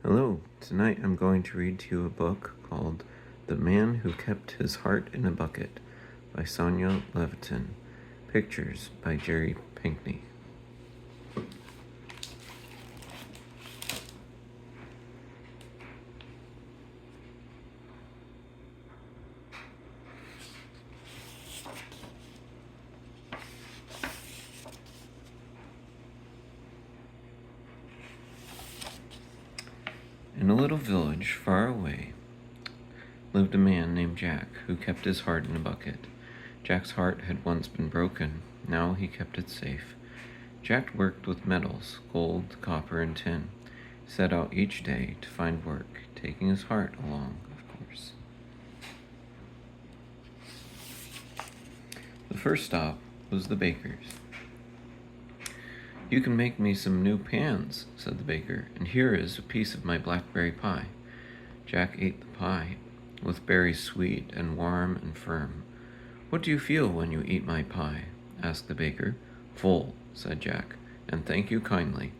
Hello, tonight I'm going to read to you a book called The Man Who Kept His Heart in a Bucket by Sonia Levitin. Pictures by Jerry Pinkney. In a little village far away lived a man named Jack who kept his heart in a bucket. Jack's heart had once been broken. Now he kept it safe. Jack worked with metals, gold, copper, and tin. He set out each day to find work, taking his heart along, of course. The first stop was the baker's. "You can make me some new pans," said the baker, "and here is a piece of my blackberry pie." Jack ate the pie, with berries sweet and warm and firm. "What do you feel when you eat my pie?" asked the baker. "Full," said Jack, "and thank you kindly."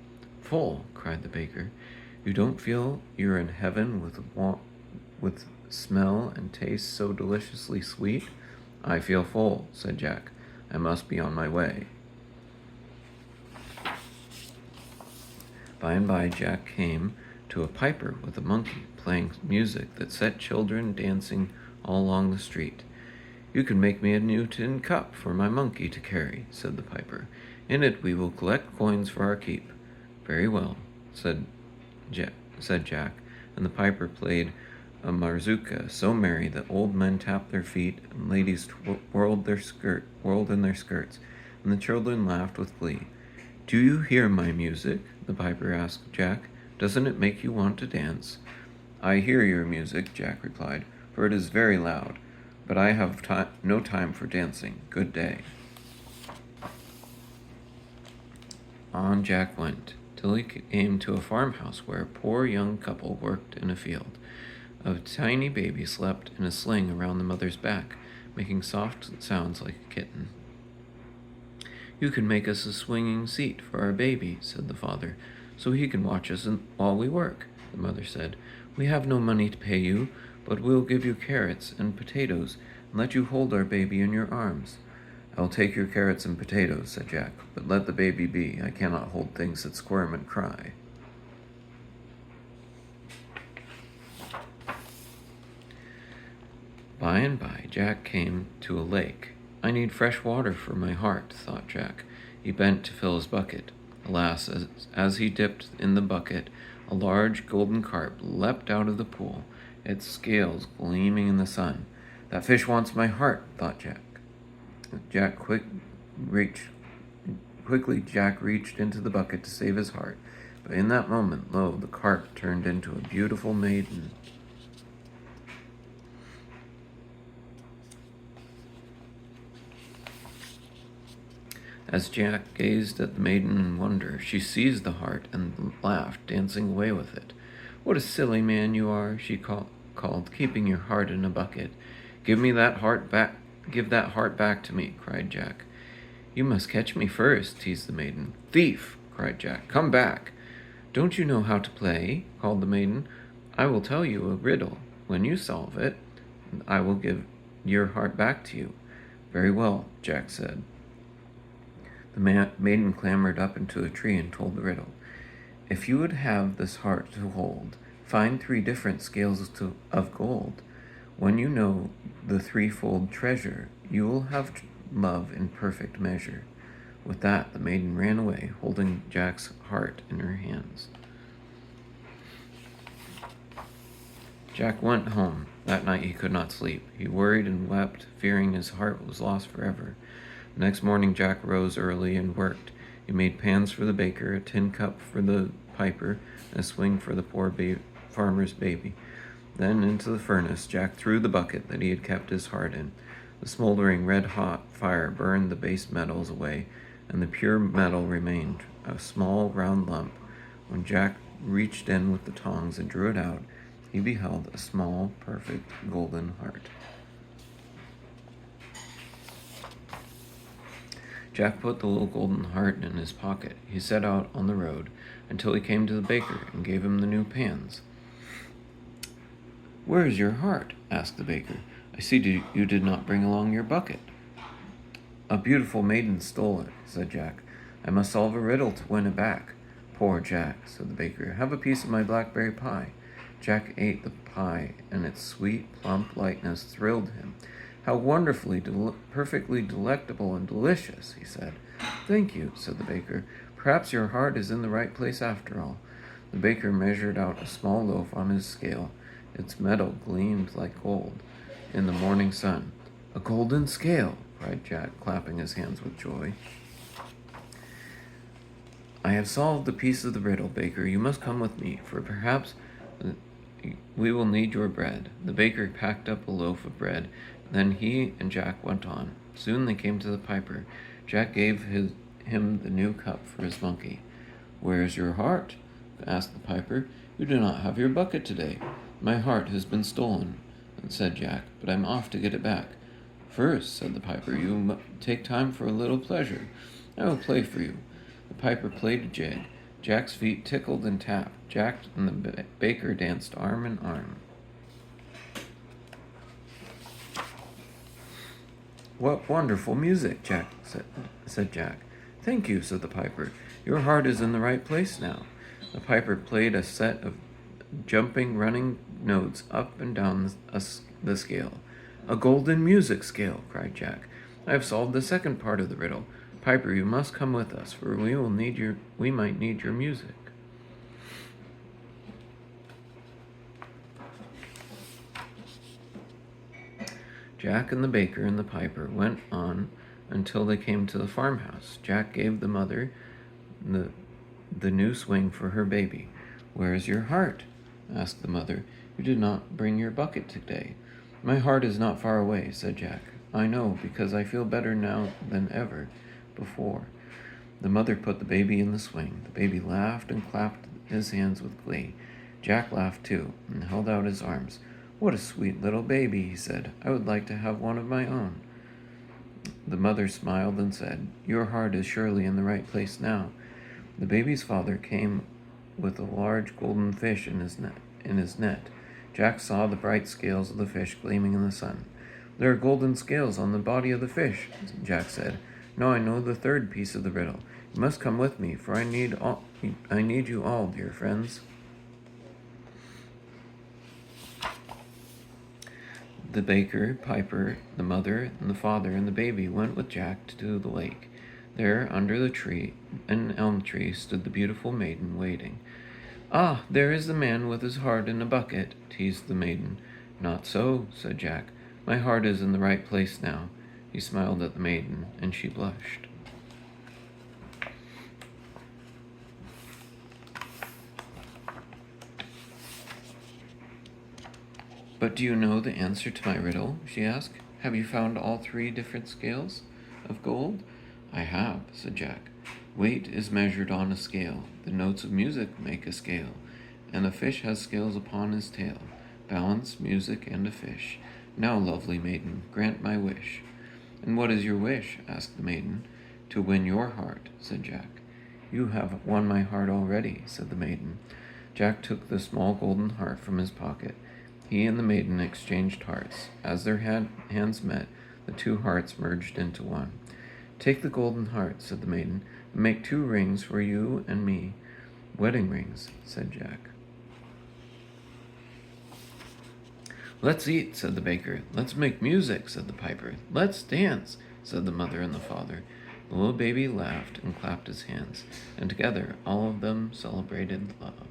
"Full!" cried the baker. "You don't feel you're in heaven with smell and taste so deliciously sweet?" "I feel full," said Jack. "I must be on my way." By and by, Jack came to a piper with a monkey playing music that set children dancing all along the street. "You can make me a new tin cup for my monkey to carry," said the piper. "In it we will collect coins for our keep." "Very well," said Jack, and the piper played a marzouka so merry that old men tapped their feet and ladies whirled in their skirts, and the children laughed with glee. "Do you hear my music?" the piper asked Jack. "Doesn't it make you want to dance?" "I hear your music," Jack replied, "for it is very loud, but I have no time for dancing. Good day." On Jack went, till he came to a farmhouse where a poor young couple worked in a field. A tiny baby slept in a sling around the mother's back, making soft sounds like a kitten. "You can make us a swinging seat for our baby," said the father, "so he can watch us while we work." The mother said, "We have no money to pay you, but we'll give you carrots and potatoes and let you hold our baby in your arms." "I'll take your carrots and potatoes," said Jack, "but let the baby be. I cannot hold things that squirm and cry." By and by, Jack came to a lake. "I need fresh water for my heart," thought Jack. He bent to fill his bucket. Alas, as he dipped in the bucket, a large golden carp leapt out of the pool, its scales gleaming in the sun. "That fish wants my heart," thought Jack. Quickly, Jack reached into the bucket to save his heart, but in that moment, lo, the carp turned into a beautiful maiden. As Jack gazed at the maiden in wonder, she seized the heart and laughed, dancing away with it. "What a silly man you are," she called, "keeping your heart in a bucket." Give that heart back to me," cried Jack. "You must catch me first," teased the maiden. "Thief!" cried Jack. "Come back." "Don't you know how to play?" called the maiden. "I will tell you a riddle. When you solve it, I will give your heart back to you." "Very well," Jack said. The maiden clambered up into a tree and told the riddle. "If you would have this heart to hold, find 3 different scales of gold. When you know the threefold treasure, you will have love in perfect measure." With that, the maiden ran away, holding Jack's heart in her hands. Jack went home. That night he could not sleep. He worried and wept, fearing his heart was lost forever. The next morning Jack rose early and worked. He made pans for the baker, a tin cup for the piper, and a swing for the poor farmer's baby. Then into the furnace Jack threw the bucket that he had kept his heart in. The smoldering red-hot fire burned the base metals away, and the pure metal remained, a small round lump. When Jack reached in with the tongs and drew it out, he beheld a small, perfect, golden heart. Jack put the little golden heart in his pocket. He set out on the road until he came to the baker and gave him the new pans. "Where is your heart?" asked the baker. "I see you did not bring along your bucket." "A beautiful maiden stole it," said Jack. "I must solve a riddle to win it back." "Poor Jack," said the baker. "Have a piece of my blackberry pie." Jack ate the pie, and its sweet, plump lightness thrilled him. "How wonderfully, perfectly delectable and delicious," he said. "Thank you," said the baker. "Perhaps your heart is in the right place after all." The baker measured out a small loaf on his scale. Its metal gleamed like gold in the morning sun. "A golden scale!" cried Jack, clapping his hands with joy. "I have solved the piece of the riddle, baker. You must come with me, for perhaps we will need your bread." The baker packed up a loaf of bread. Then he and Jack went on. Soon they came to the piper. Jack gave him the new cup for his monkey. "Where is your heart?" asked the piper. "You do not have your bucket today." "My heart has been stolen," said Jack, "but I'm off to get it back." "First," said the piper, "you take time for a little pleasure. I will play for you." The piper played a jig. Jack's feet tickled and tapped. Jack and the baker danced arm in arm. "What wonderful music," said Jack. "Thank you," said the piper. "Your heart is in the right place now." The piper played a set of jumping, running notes up and down the scale. "A golden music scale," cried Jack. "I have solved the second part of the riddle. Piper, you must come with us, for we might need your music." Jack and the baker and the piper went on until they came to the farmhouse. Jack gave the mother the new swing for her baby. "Where is your heart?" asked the mother. "You did not bring your bucket today." "My heart is not far away," said Jack. "I know, because I feel better now than ever before." The mother put the baby in the swing. The baby laughed and clapped his hands with glee. Jack laughed too, and held out his arms. "What a sweet little baby," he said. "I would like to have one of my own." The mother smiled and said, "Your heart is surely in the right place now." The baby's father came with a large golden fish in his net. Jack saw the bright scales of the fish gleaming in the sun. "There are golden scales on the body of the fish," Jack said. "Now I know the third piece of the riddle. You must come with me, for I need you all, dear friends." The baker, piper, the mother, and the father and the baby went with Jack to the lake. There, under an elm tree, stood the beautiful maiden waiting. "Ah, there is the man with his heart in a bucket," teased the maiden. "Not so," said Jack. "My heart is in the right place now." He smiled at the maiden, and she blushed. "But do you know the answer to my riddle?" she asked. "Have you found all 3 different scales of gold?" "I have," said Jack. "Weight is measured on a scale. The notes of music make a scale. And a fish has scales upon his tail. Balance, music, and a fish. Now, lovely maiden, grant my wish." "And what is your wish?" asked the maiden. "To win your heart," said Jack. "You have won my heart already," said the maiden. Jack took the small golden heart from his pocket. He and the maiden exchanged hearts. As their hands met, the 2 hearts merged into one. "Take the golden heart," said the maiden, "and make 2 rings for you and me." "Wedding rings," said Jack. "Let's eat," said the baker. "Let's make music," said the piper. "Let's dance," said the mother and the father. The little baby laughed and clapped his hands, and together all of them celebrated love.